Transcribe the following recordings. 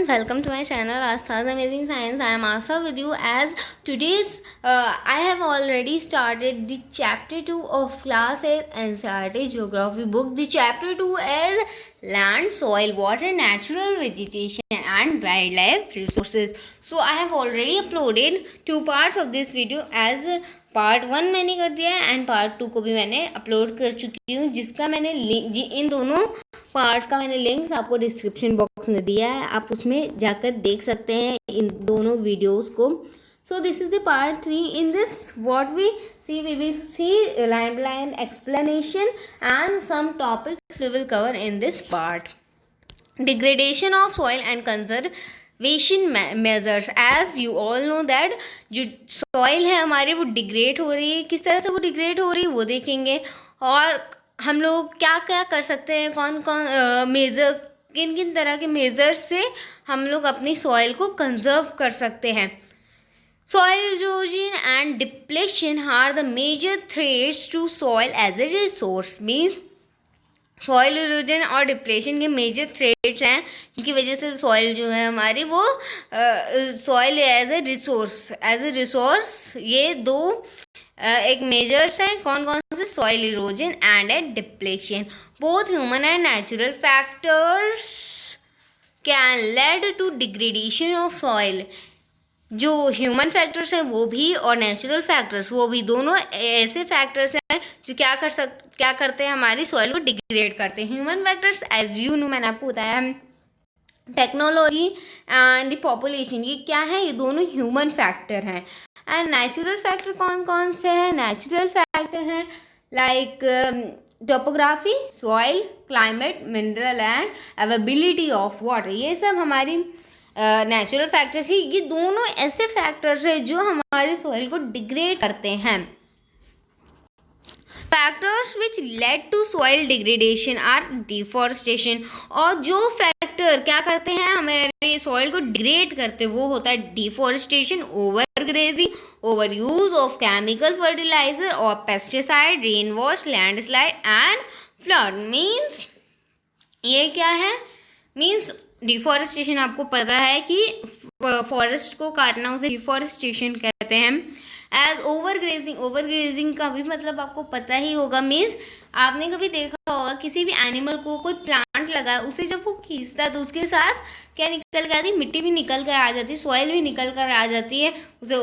Welcome to my channel Astha's Amazing Science. I am Asa with you as today's I have already started the chapter 2 of class 8 NCERT geography book. The chapter 2 is land, soil, water, natural vegetation and wildlife resources. So I have already uploaded two parts of this video as part 1 मैंने कर दिया है and part 2 को भी मैंने upload कर चुकी हूँ, जिसका मैंने इन दोनों पार्ट्स का मैंने लिंक्स आपको डिस्क्रिप्शन बॉक्स में दिया है. आप उसमें जाकर देख सकते हैं इन दोनों वीडियोस को. So this is the part 3. In this what we will see line by line explanation and some topics we will cover in this part. Degradation of soil and conservation measures. As you all know that जो soil है हमारी वो degrade हो रही है. किस तरह से वो डिग्रेड हो रही है वो देखेंगे, और हम लोग क्या क्या कर सकते हैं, कौन कौन मेज़र, किन किन तरह के मेज़र्स से हम लोग अपनी सॉइल को कंजर्व कर सकते हैं. Soil erosion and depletion are the major threats to soil as a resource. Means soil erosion और डिप्लेशन के मेजर थ्रेट्स हैं जिनकी वजह से सॉइल जो है हमारी वो सॉइल एज ए रिसोर्स ये दो एक मेजर्स हैं. कौन कौन से? Soil erosion and a depletion. Both human and natural factors can lead to degradation of soil. जो ह्यूमन फैक्टर्स हैं वो भी और नेचुरल फैक्टर्स वो भी, दोनों ऐसे फैक्टर्स हैं जो क्या करते हैं, हमारी सॉइल को डिग्रेड करते हैं. Human factors as you know, मैंने आपको बताया, टेक्नोलॉजी एंड द पॉपुलेशन, ये क्या है? ये दोनों ह्यूमन फैक्टर हैं. एंड नेचुरल फैक्टर कौन कौन से हैं? नेचुरल फैक्टर हैं like topography, soil, climate, mineral and availability of water. ये सब हमारी नेचुरल फैक्टर्स ही. ये दोनों ऐसे फैक्टर्स हैं जो हमारे सॉइल को डिग्रेड करते हैं. Factors which lead to soil degradation are deforestation. और जो फैक्टर क्या करते हैं हमारे सॉइल को डिग्रेड करते वो होता है deforestation, over grazing, over use of chemical fertiliser और pesticide, rain wash, landslide and flood. Means ये क्या है? मीन्स डिफॉरेस्टेशन, आपको पता है कि फॉरेस्ट को काटना उसे डिफॉरेस्टेशन कहते हैं. एज ओवर ग्रेजिंग का भी मतलब आपको पता ही होगा. मीन्स आपने कभी देखा होगा किसी भी एनिमल को कोई प्लांट लगा, उसे जब वो खींचता है तो उसके साथ क्या निकल कर आती है? मिट्टी भी निकल कर आ जाती है, सॉइल भी निकल कर आ जाती है. उसे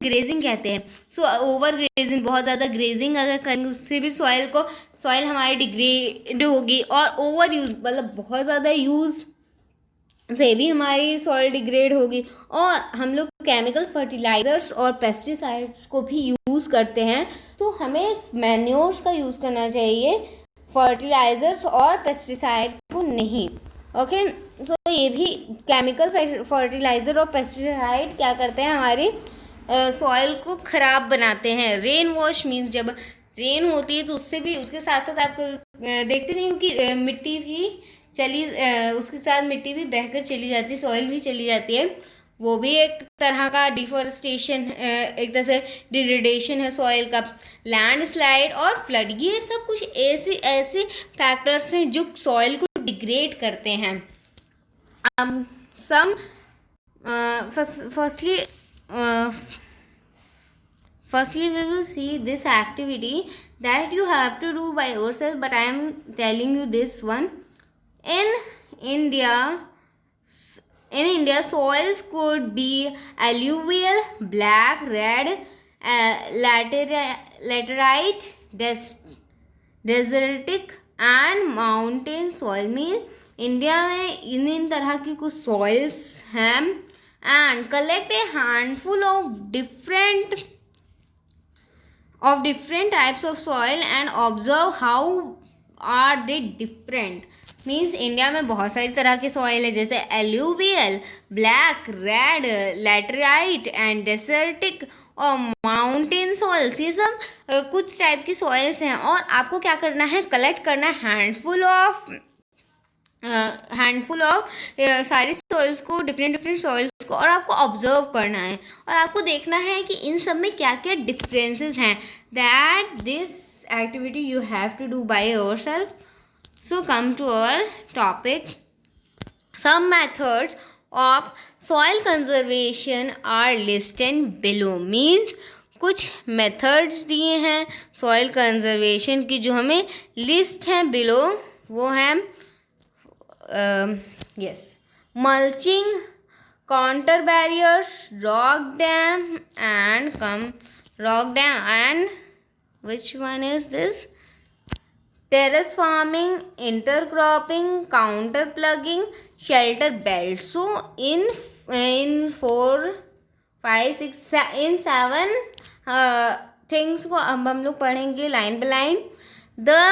ग्रेजिंग कहते हैं. सो ओवर ग्रेजिंग, बहुत ज़्यादा ग्रेजिंग अगर करेंगे उससे भी सॉइल हमारी डिग्रेड होगी. और ओवर यूज मतलब बहुत ज़्यादा यूज़ से भी हमारी सॉइल डिग्रेड होगी. और हम लोग केमिकल फर्टिलाइजर्स और पेस्टिसाइड्स को भी यूज़ करते हैं, तो हमें मैन्योर्स का यूज़ करना चाहिए, फर्टिलाइजर्स और पेस्टिसाइड को नहीं. ओके, सो ये भी केमिकल फर्टिलाइजर और पेस्टिसाइड क्या करते हैं? हमारी सॉइल को ख़राब बनाते हैं. रेन वॉश मीन्स जब रेन होती है तो उससे भी, उसके साथ साथ आपको देखते नहीं हो कि मिट्टी भी उसके साथ मिट्टी भी बहकर चली जाती है, सॉइल भी चली जाती है. वो भी एक तरह का डिफॉरेस्टेशन, एक तरह से डिग्रेडेशन है सॉइल का. लैंडस्लाइड और फ्लड, ये सब कुछ ऐसे फैक्टर्स हैं जो सॉइल को डिग्रेड करते हैं. Firstly, we will see this activity that you have to do by yourself, but I am telling you this one. In India, soils could be alluvial, black, red, laterite, desertic and mountain soil. Means India में इन तरह की कुछ soils हैं. And collect A handful of different types of soil and observe how are they different. Means India में बहुत सारी तरह के सॉइल है, जैसे alluvial, black, red, laterite and desertic और माउंटेन सॉइल्स. ये सब कुछ टाइप की सॉइल्स हैं. और आपको क्या करना है? कलेक्ट करना है हैंडफुल ऑफ सारी सॉइल्स को, डिफरेंट सॉइल्स को, और आपको ऑब्जर्व करना है और आपको देखना है कि इन सब में क्या क्या डिफरेंसेस हैं. That this activity you have to do by yourself. So come to our topic. Some methods of soil conservation are listed below. Means कुछ मेथड्स दिए हैं सॉइल कंजर्वेशन की जो हमें लिस्ट हैं बिलो. वो हैं yes, mulching, counter barriers, rock dam and which one is this? Terrace farming, intercropping, counter plugging, shelter belt. So in 4, 5, 6 in 7 things को अब हम लोग पढ़ेंगे line by line. The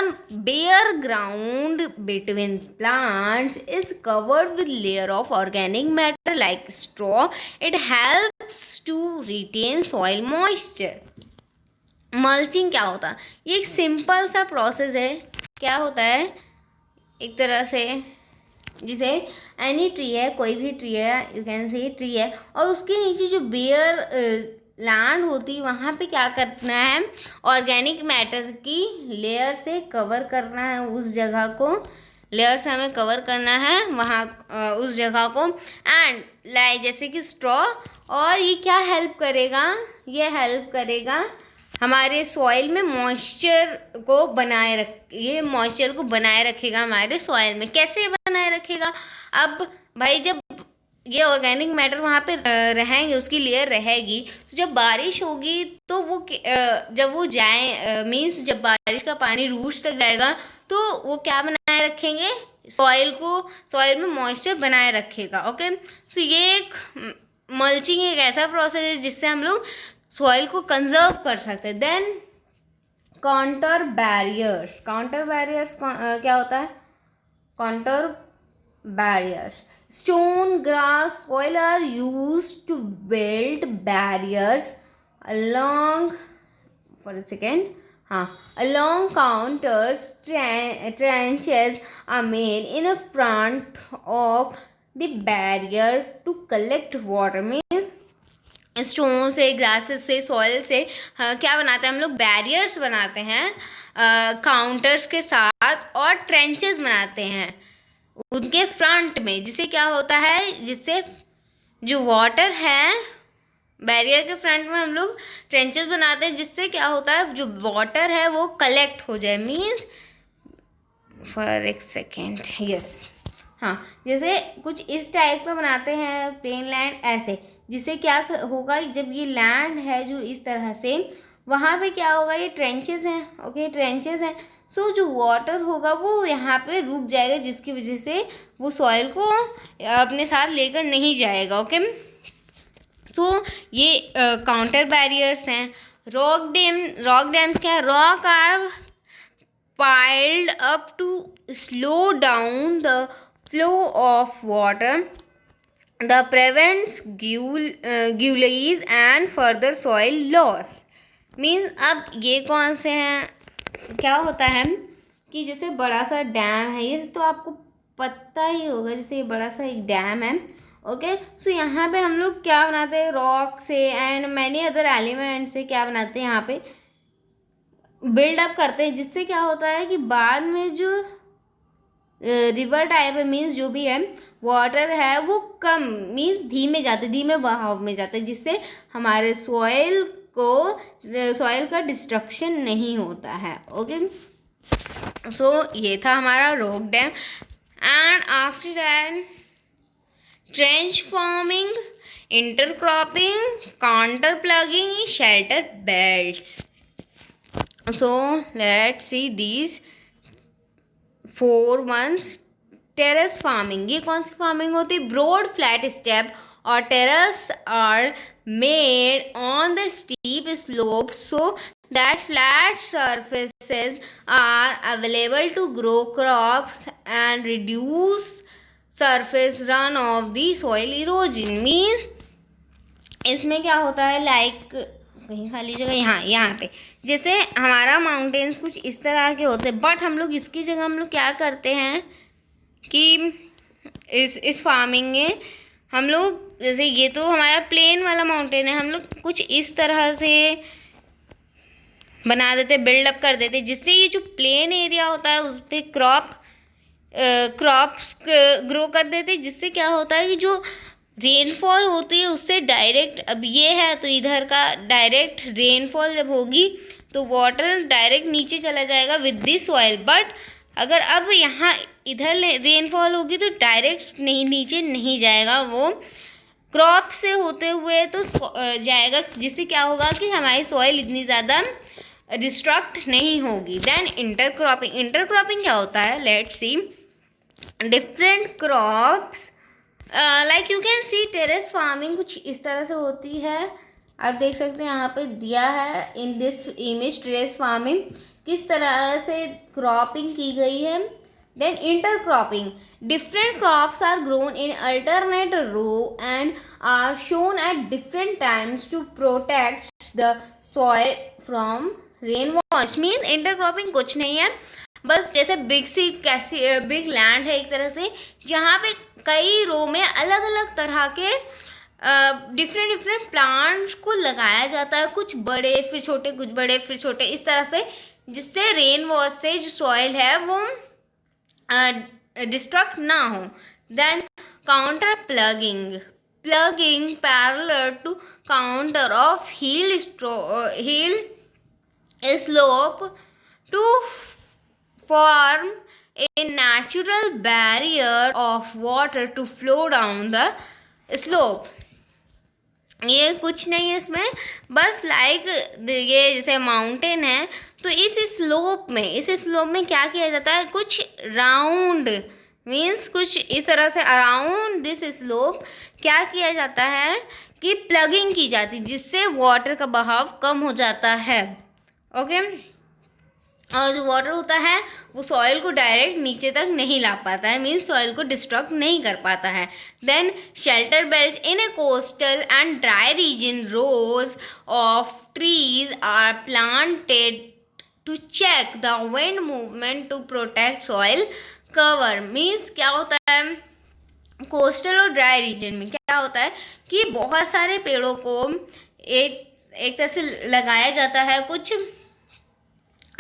bare ground between plants is covered with layer of organic matter like straw. It helps to retain soil moisture. Mulching क्या होता है? ये एक सिंपल सा प्रोसेस है. क्या होता है? एक तरह से जिसे एनी ट्री है, कोई भी ट्री है, यू कैन से ट्री है, और उसके नीचे जो बेयर लैंड होती है वहाँ पे क्या करना है? ऑर्गेनिक मैटर की लेयर से कवर करना है उस जगह को. लेयर से हमें कवर करना है वहाँ उस जगह को. एंड लाइक जैसे कि स्ट्रॉ. और ये क्या हेल्प करेगा? ये हेल्प करेगा हमारे सॉइल में मॉइस्चर को मॉइस्चर को बनाए रखेगा हमारे सॉइल में. कैसे बनाए रखेगा? अब भाई जब ये ऑर्गेनिक मैटर वहाँ पे रहेंगे, उसकी लेयर रहेगी, तो जब बारिश होगी तो वो जब वो जाए मीन्स जब बारिश का पानी रूट्स तक जाएगा तो वो क्या बनाए रखेंगे? सॉइल में मॉइस्चर बनाए रखेगा. ओके, सो ये एक मल्चिंग एक ऐसा प्रोसेस है जिससे हम लोग सॉइल को कंजर्व कर सकते हैं. Then contour barriers. क्या होता है? Contour barriers. Stone, grass, soil are used to build barriers along counters. Trenches are made in front of the barrier to collect water. Means stone से, ग्रासेस से, soil से क्या बनाते हैं हम लोग? बैरियर्स बनाते हैं काउंटर्स के साथ, और ट्रेंचेस बनाते हैं उनके फ्रंट में. जिससे क्या होता है? जिससे जो वाटर है बैरियर के फ्रंट में हम लोग ट्रेंचेस बनाते हैं, जिससे क्या होता है? जो वाटर है वो कलेक्ट हो जाए. मीन्स फॉर एक सेकेंड, यस, हाँ, जैसे कुछ इस टाइप का बनाते हैं प्लेन लैंड ऐसे, जिससे क्या होगा? जब ये लैंड है जो इस तरह से, वहाँ पे क्या होगा? ये ट्रेंचेस हैं. ओके, ट्रेंचेस हैं. सो जो वाटर होगा वो यहाँ पे रुक जाएगा, जिसकी वजह से वो सॉइल को अपने साथ लेकर नहीं जाएगा. ओके, तो ये काउंटर बैरियर्स हैं. रॉक डैम्स क्या है? Rock are piled up to slow down the flow of water. The prevents gullies and further soil loss. Means अब ये कौन से हैं? क्या होता है कि जैसे बड़ा सा डैम है, ये तो आपको पता ही होगा, जैसे ये बड़ा सा एक डैम है. ओके, सो यहाँ पे हम लोग क्या बनाते हैं? रॉक से एंड मैनी अदर एलिमेंट से क्या बनाते हैं? यहाँ पे बिल्डअप करते हैं, जिससे क्या होता है कि बाद में जो रिवर टाइप है, मीन्स जो भी है वाटर है वो कम, मीन्स धीमे बहाव में जाते हैं, जिससे हमारे सॉइल का डिस्ट्रक्शन नहीं होता है. ओके, सो ये था हमारा rock dam. And after that trench farming, intercropping, contour ploughing, shelter belts. So let's see these 4 months. Terrace farming. ये कौन सी फार्मिंग होती है? Broad flat step or terrace are made on the steep slopes so that flat surfaces are available to grow crops and reduce surface run of the soil erosion. Means इसमें क्या होता है? Like कहीं खाली जगह यहाँ पे जैसे हमारा माउंटेन्स कुछ इस तरह के होते हैं, बट हम लोग इसकी जगह हम लोग क्या करते हैं कि इस फार्मिंग में हम लोग, जैसे ये तो हमारा प्लेन वाला माउंटेन है, हम लोग कुछ इस तरह से बना देते, बिल्डअप कर देते, जिससे ये जो प्लेन एरिया होता है उस पर क्रॉप क्रॉप्स ग्रो कर देते, जिससे क्या होता है कि जो रेनफॉल होती है उससे डायरेक्ट, अब ये है तो इधर का डायरेक्ट रेनफॉल जब होगी तो वाटर डायरेक्ट नीचे चला जाएगा विद दिस सॉइल, बट अगर अब यहाँ इधर रेनफॉल होगी तो डायरेक्ट नहीं, नीचे नहीं जाएगा, वो क्रॉप से होते हुए तो जाएगा, जिससे क्या होगा कि हमारी सॉइल इतनी ज़्यादा डिस्ट्रक्ट नहीं होगी। देन इंटरक्रॉपिंग, इंटरक्रॉपिंग क्या होता है, let's see different crops like you can see terrace farming कुछ इस तरह से होती है। आप देख सकते हैं यहाँ पे दिया है in this image terrace farming किस तरह से क्रॉपिंग की गई है। Then intercropping, different crops are grown in alternate row and are shown at different times to protect the soil from rainwash। Means intercropping कुछ नहीं है, बस जैसे बिग लैंड है एक तरह से, जहाँ पे कई रो में अलग अलग तरह के डिफरेंट प्लांट्स को लगाया जाता है, कुछ बड़े फिर छोटे, कुछ बड़े फिर छोटे, इस तरह से, जिससे रेन वॉश से जो सॉइल है वो डिस्ट्रक्ट ना हो। Then contour ploughing, ploughing parallel to contour of hill slope to form a natural barrier of water to flow down the slope. ये कुछ नहीं है इसमें, बस लाइक ये जैसे माउंटेन है तो इस स्लोप में क्या किया जाता है, कुछ राउंड मीन्स कुछ इस तरह से अराउंड दिस स्लोप क्या किया जाता है कि प्लगिंग की जाती है, जिससे वाटर का बहाव कम हो जाता है। ओके, और जो वाटर होता है वो सॉइल को डायरेक्ट नीचे तक नहीं ला पाता है, मीन्स सॉइल को डिस्ट्रक्ट नहीं कर पाता है। Then shelter belt in a coastal and dry region, rows of trees are planted to check the wind movement to protect soil cover. Means क्या होता है, कोस्टल और ड्राई रीजन में क्या होता है कि बहुत सारे पेड़ों को एक तरह से लगाया जाता है, कुछ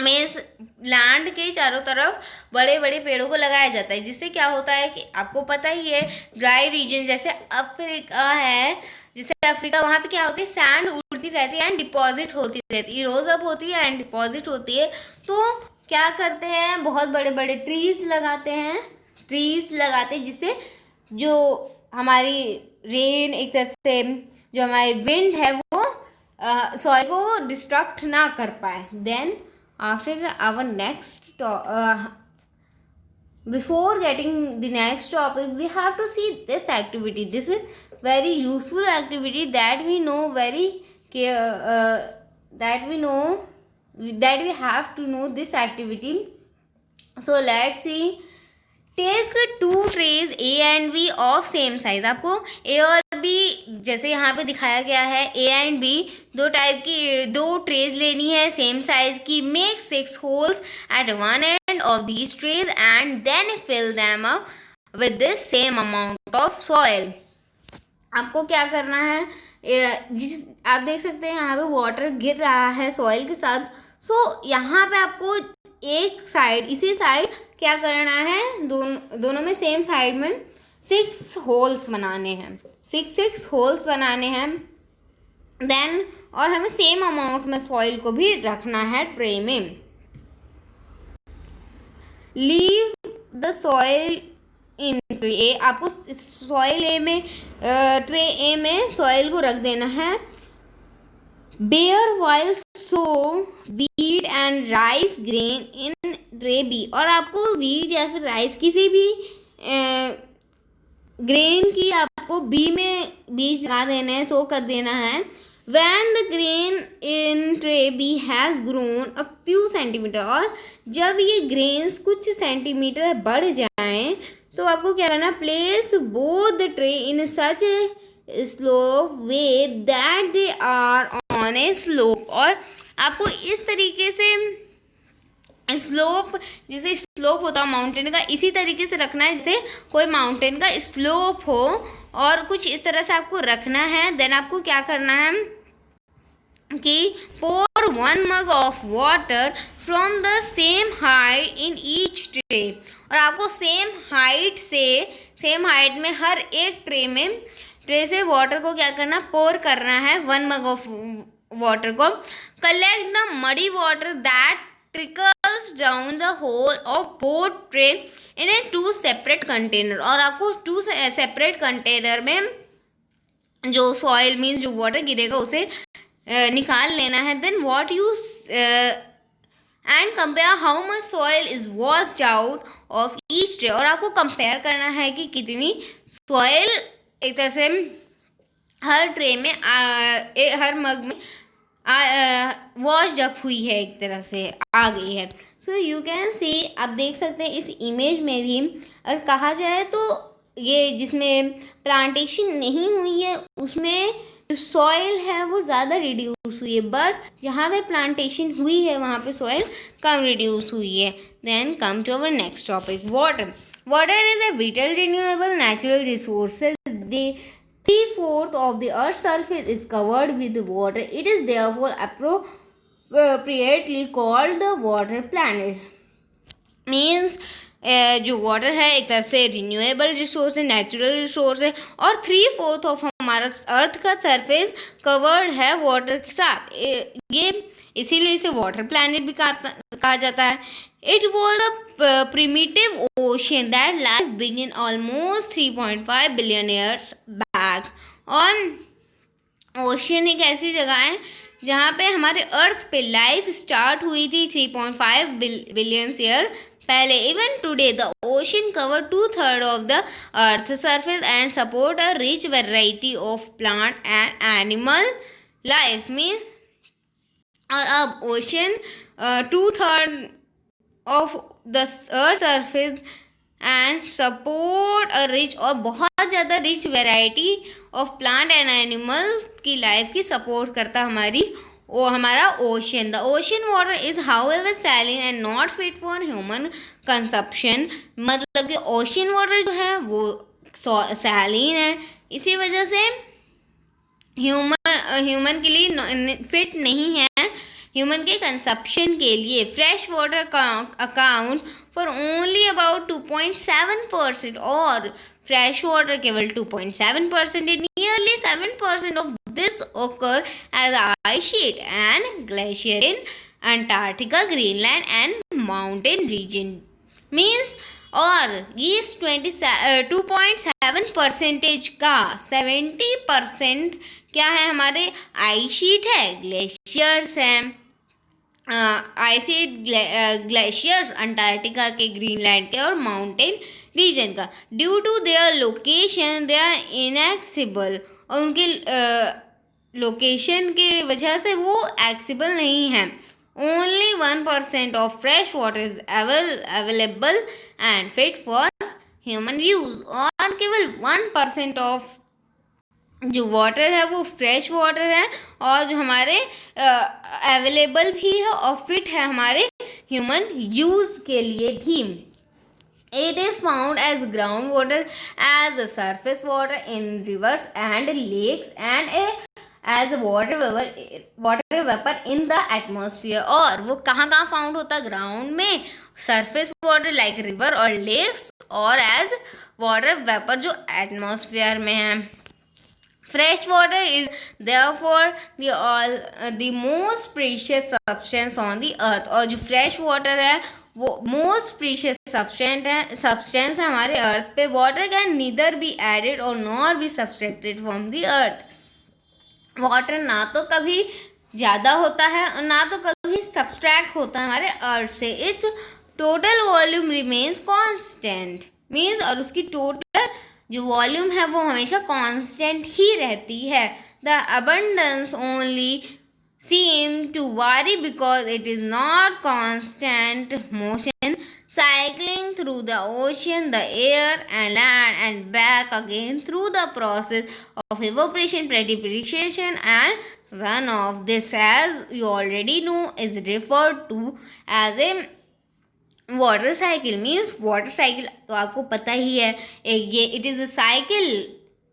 मीन्स लैंड के चारों तरफ बड़े बड़े पेड़ों को लगाया जाता है, जिससे क्या होता है कि आपको पता ही है ड्राई रीजन जैसे अफ्रीका है, जैसे अफ्रीका, वहाँ पे क्या होती है, सैंड उड़ती रहती है एंड डिपॉजिट होती रहती है, इरोज अप होती है एंड डिपॉजिट होती है। तो क्या करते हैं, बहुत बड़े बड़े ट्रीज लगाते हैं, जिससे जो हमारी रेन एक तरह से जो हमारी विंड है वो सॉइल को डिस्ट्रक्ट ना कर पाए। Then after our next before getting the next topic, we have to see this activity. This is very useful activity that we know that we have to know this activity. So let's see. Take 2 trays A and B of same size. आपको A और B जैसे यहाँ पे दिखाया गया है, A and B दो trays लेनी है सेम साइज की। Make 6 holes at one end of these trays and then fill them up with this same amount of soil. आपको क्या करना है, आप देख सकते हैं यहाँ पे वाटर गिर रहा है सॉइल के साथ। सो यहाँ पे आपको एक साइड, इसी साइड क्या करना है, दोनों में सेम साइड में 6 होल्स बनाने हैं, 6 होल्स बनाने हैं। देन और हमें सेम अमाउंट में सॉइल को भी रखना है ट्रे में। Leave the soil in tray A, आपको सॉइल ए में ट्रे ए में सॉइल को रख देना है। Bare while sow wheat and rice grain in tray B, और आपको वीट या फिर राइस किसी भी ग्रेन की आपको बी में बीज लगा देना है, सो कर देना है। When the grain in tray B has grown a few centimetre, और जब ये ग्रेन्स कुछ सेंटीमीटर बढ़ जाएं तो आपको क्या करना, place both the tray in such slope way that they are on a slope, और आपको इस तरीके से स्लोप, जैसे स्लोप होता है माउंटेन का, इसी तरीके से रखना है जैसे कोई माउंटेन का स्लोप हो, और कुछ इस तरह से आपको रखना है। देन आपको क्या करना है कि पोर 1 mug of water from the same height in each tray. और आपको सेम हाइट में हर एक ट्रे से वाटर को क्या करना, पोर करना है 1 mug ऑफ वाटर को. Collect the muddy water that trickles down the whole of both tray in a 2 separate container. और आपको 2 सेपरेट कंटेनर में जो सॉइल मीन्स जो वाटर गिरेगा उसे निकाल लेना है. Then what you and compare how much soil is washed out of each tray. और आपको कंपेयर करना है कि कितनी सॉइल एक तरह से हर ट्रे में हर मग में वॉश्ड अप हुई है, एक तरह से आ गई है. सो यू कैन सी, आप देख सकते हैं इस इमेज में भी अगर कहा जाए तो ये जिसमें प्लांटेशन नहीं हुई है उसमें जो सॉइल है वो ज़्यादा रिड्यूस हुई है, बट जहाँ पे प्लांटेशन हुई है वहाँ पे सॉइल कम रिड्यूस हुई है. Then come to our next topic, water. Water is a vital renewable natural resources. They 3/4 of the Earth's surface is covered with water. It is therefore appropriately called the water planet. Means जो water है एक तरह से renewable resource है, natural resource है, और 3/4 of हमारा अर्थ का सरफेस कवर्ड है वाटर के साथ. ये इसीलिए इसे वाटर प्लैनेट भी कहा जाता है. It was a primitive ocean that life began almost 3.5 billion years back. और ओशियन एक ऐसी जगह है जहाँ पे हमारे अर्थ पे लाइफ स्टार्ट हुई थी 3.5 बिलियन ईयर पहले. Even today the ocean cover 2/3 of the earth surface and support a rich variety of plant and animal life. Mean और अब ocean 2/3 of the earth surface and support a rich और बहुत ज़्यादा rich variety of plant and animals की life की support करता हमारा ocean. The ocean water is however saline and not fit for human consumption. मतलब कि ओशन वाटर जो है वो सैलिन है, इसी वजह से ह्यूमन के लिए फिट नहीं है ह्यूमन के कंजप्शन के लिए. Fresh water account for only about 2.7%. और फ्रेश वाटर केवल 2.7% है. Nearly 7% of this occur as ice sheet and glacier in Antarctica, Greenland and mountain region. Means और इस 2.7% का 70% क्या है, हमारे आइस शीट है, ग्लेशियर्स हैं, आइसी ग्लेशियर्स अंटार्कटिका के, ग्रीनलैंड के और माउंटेन रीजन का. Due to their location they are inaccessible. और उनके लोकेशन के वजह से वो एक्सेसिबल नहीं है. Only 1% of fresh water is available and fit for human use. और केवल 1% ऑफ जो वाटर है वो फ्रेश वाटर है और जो हमारे अवेलेबल भी है और फिट है हमारे ह्यूमन यूज़ के लिए भी. It is found as ground water, as a surface water in rivers and lakes and as water vapour in the atmosphere. और वो कहाँ फाउंड होता है, ग्राउंड में, सरफेस वाटर लाइक रिवर और लेक्स, और एज वाटर वेपर जो atmosphere में है. Fresh water is therefore the most precious substance on the earth. और जो fresh water है वो most precious substance है हमारे earth पे. Water can neither be added or nor be subtracted from the earth. Water ना तो कभी ज़्यादा होता है और ना तो कभी subtract होता है हमारे earth से. Its total volume remains constant. Means और उसकी total जो वॉल्यूम है वो हमेशा कांस्टेंट ही रहती है. The abundance only seem to vary because it is not constant motion, cycling through the ocean, the air and land and back again through the process of evaporation, precipitation and run off. This, as you already know, is referred to as a water cycle. Means water cycle तो आपको पता ही है, ये it is a cycle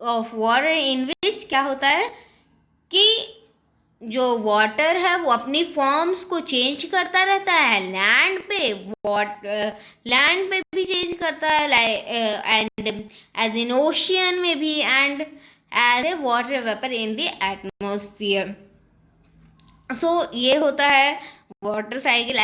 of water in which क्या होता है कि जो वाटर है वो अपनी फॉर्म्स को चेंज करता रहता है लैंड पे भी चेंज करता है, एंड एज इन ओशियन में भी, and as a water vapour in the atmosphere. So ये होता है water cycle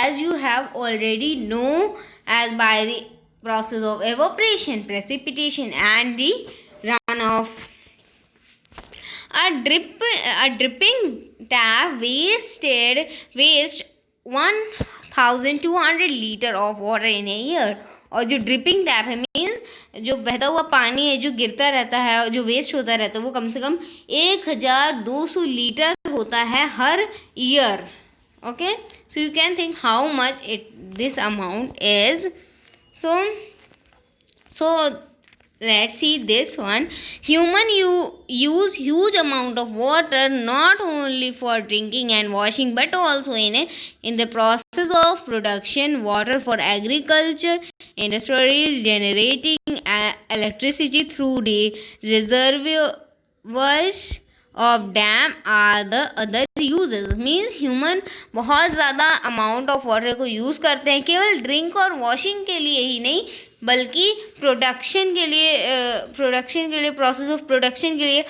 as you have already know, as by the process of evaporation, precipitation and the runoff. A dripping tap waste 1200 liter of water in a year. और जो dripping tap है means जो बहता हुआ पानी है जो गिरता रहता है, जो वेस्ट होता रहता है, वो कम से कम 1200 लीटर होता है हर year. Okay, so you can think how much this amount is. So let's see this one. Human use huge amount of water not only for drinking and washing but also in the process of production. Water for agriculture, industries, generating electricity through the reservoirs of dam are the other uses. Means human बहुत ज़्यादा amount of water को use करते हैं, केवल drink और washing के लिए ही नहीं बल्कि प्रोडक्शन के लिए प्रोसेस ऑफ प्रोडक्शन के लिए,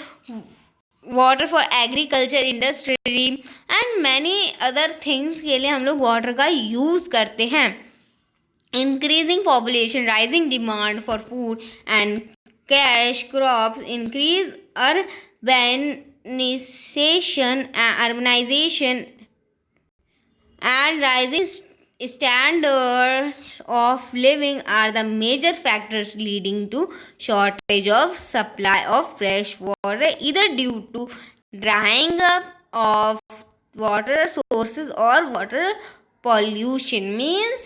water for agriculture, industry and many other things के लिए हम लोग वाटर का यूज़ करते हैं. Increasing population, rising demand for food and cash crops, increase urbanization and rising standards of living are the major factors leading to shortage of supply of fresh water, either due to drying up of water sources or water pollution. Means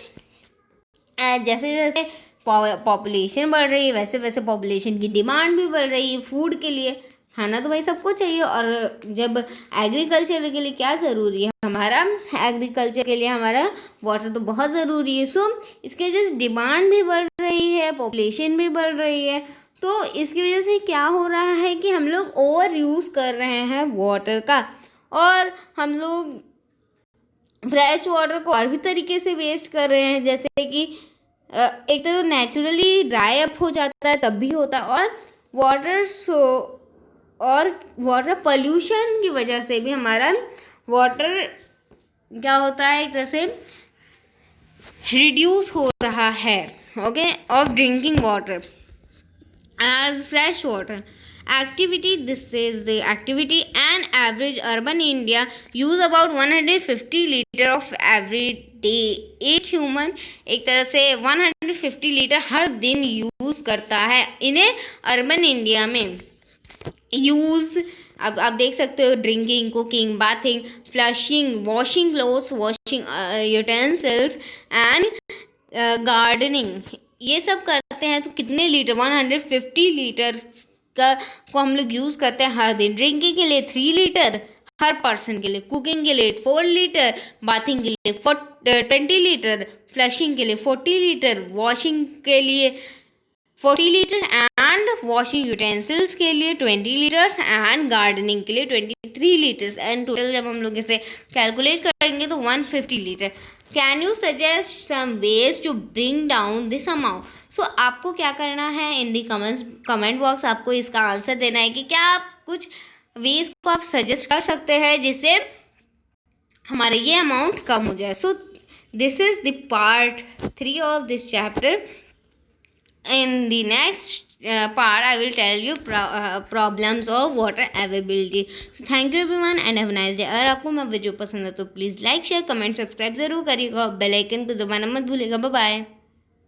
जैसे जैसे population बढ़ रही है वैसे वैसे population की demand भी बढ़ रही है. फूड के लिए खाना तो भाई सबको चाहिए, और जब एग्रीकल्चर के लिए क्या ज़रूरी है, हमारा एग्रीकल्चर के लिए हमारा वाटर तो बहुत ज़रूरी है. सो इसकी वजह से डिमांड भी बढ़ रही है, पॉपुलेशन भी बढ़ रही है. तो इसकी वजह से क्या हो रहा है कि हम लोग ओवर यूज़ कर रहे हैं वाटर का, और हम लोग फ्रेश वाटर को और भी तरीके से वेस्ट कर रहे हैं. जैसे कि एक तो नेचुरली ड्राई अप हो जाता है तब भी होता है, और वाटर पोल्यूशन की वजह से भी हमारा वाटर क्या होता है, एक तरह से रिड्यूस हो रहा है. Okay, of drinking water as fresh water activity. This is the activity. An average urban India use about 150 liter of every day. एक ह्यूमन एक तरह से 150 लीटर हर दिन यूज़ करता है इन्हें अर्बन इंडिया में. यूज़ अब आप देख सकते हो, drinking, cooking, bathing, flushing, washing clothes, washing utensils and gardening, ये सब करते हैं. तो कितने लीटर, 150 लीटर का को हम लोग यूज़ करते हैं हर दिन. ड्रिंकिंग के लिए 3 लीटर हर पर्सन के लिए, कुकिंग के लिए 4 लीटर, बाथिंग के लिए 20 लीटर, फ्लशिंग के लिए 40 लीटर, वॉशिंग के लिए 40 लीटर एंड वॉशिंग यूटेंसिल्स के लिए 20 लीटर्स एंड गार्डनिंग के लिए 23 लीटर्स. एंड टोटल जब हम लोग इसे कैलकुलेट करेंगे तो 150 litre. Can you suggest some ways to bring down this amount. So आपको क्या करना है, इन दी कमेंट बॉक्स आपको इसका आंसर देना है कि क्या आप कुछ वेज को आप सजेस्ट कर सकते हैं जिससे हमारा ये अमाउंट कम हो जाए. सो this is the part 3 of this chapter. In the next part, I will tell you problems of water availability. So thank you everyone and have a nice day. अगर आपको मेरा वीडियो पसंद है तो please like, share, comment, subscribe ज़रूर करिएगा. Bell icon को दबाना मत भूलिएगा. Bye bye.